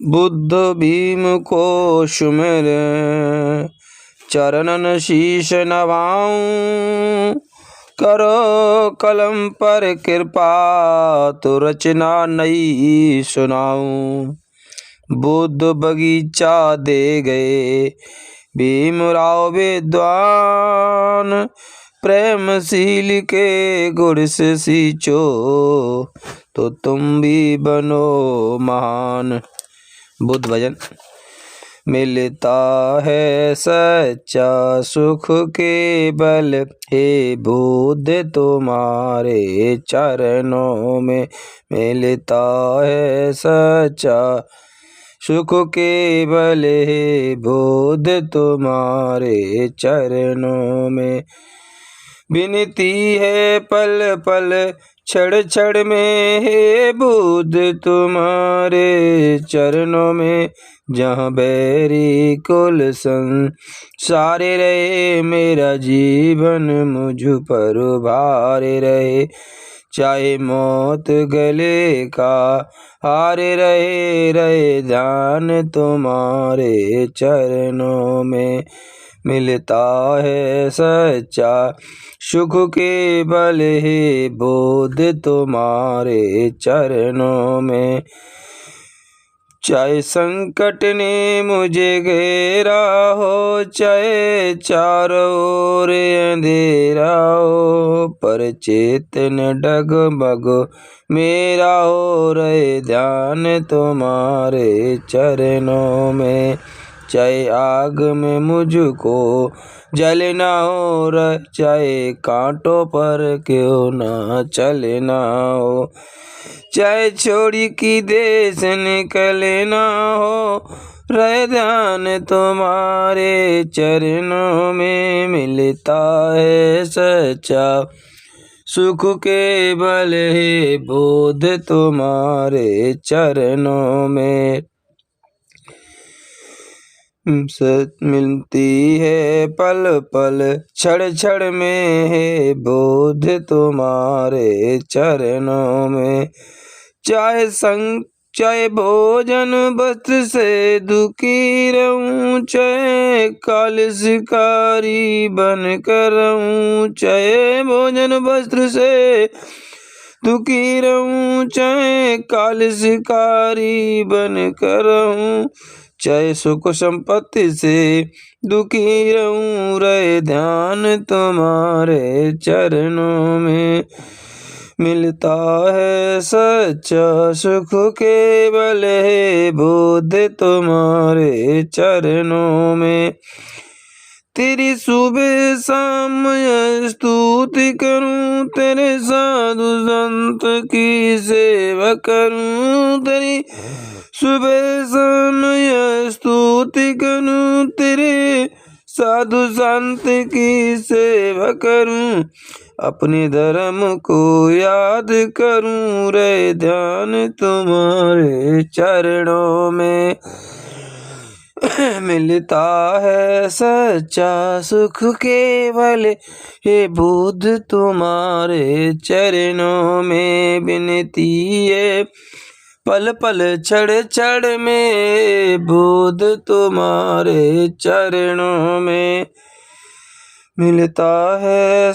बुद्ध भीम को सुमिर चरणन शीश नवाऊं। करो कलम पर कृपा तो रचना नई सुनाऊं। बुद्ध बगीचा दे गए भीमराव विद्वान। प्रेमशील के गुण से सींचो तो तुम भी बनो महान। बुद्ध भजन। मिलता है सच्चा सुख केवल हे बुद्ध तुम्हारे चरणों में। मिलता है सच्चा सुख केवल हे बुद्ध तुम्हारे चरणों में। विनती है पल पल क्षण क्षण में हे बुद्ध तुम्हारे चरणों में। जहाँ बैरी कुल संसार रहे मेरा जीवन मुझ पर भार रहे। चाहे मौत गले का हार रहे रहे ध्यान तुम्हारे चरणों में। मिलता है सच्चा सुख केवल हे बुद्ध तुम्हारे चरणों में। चाहे संकट ने मुझे घेरा हो चाहे चारों ओर अंधेरा हो। पर चेतन डगमग मेरा हो रहे ध्यान तुम्हारे चरणों में। चाहे आग में मुझको जलना हो चाहे कांटों पर क्यों ना चलना हो। चाहे छोड़ी की देश निकलना हो रहे ध्यान तुम्हारे चरणों में। मिलता है सच्चा सुख केवल हे बुद्ध तुम्हारे चरणों में। मिलती है पल पल क्षण क्षण में हे बुद्ध तुम्हारे चरणों में। चाहे भोजन वस्त्र से दुखी रहूं चाहे काल शिकारी बन कर रहूं। चाहे भोजन वस्त्र से दुखी रहूं चाहे काल शिकारी बन कर रहूं। चाहे सुख संपत्ति से दुखी रहूं रहे ध्यान तुम्हारे चरणों में। मिलता है सच्चा सुख केवल हे बुद्ध तुम्हारे चरणों में। तेरी सुबह शाम स्तुति करूं तेरे साधु संत की सेवा करूं। तेरी सुबह शाम स्तुति करूं तेरे साधु संत की सेवा करूं। अपने धर्म को याद करूं रे ध्यान तुम्हारे चरणों में। मिलता है सच्चा सुख केवल हे बुद्ध तुम्हारे चरणों में। विनती है पल पल क्षण क्षण में बुद्ध तुम्हारे चरणों में। मिलता है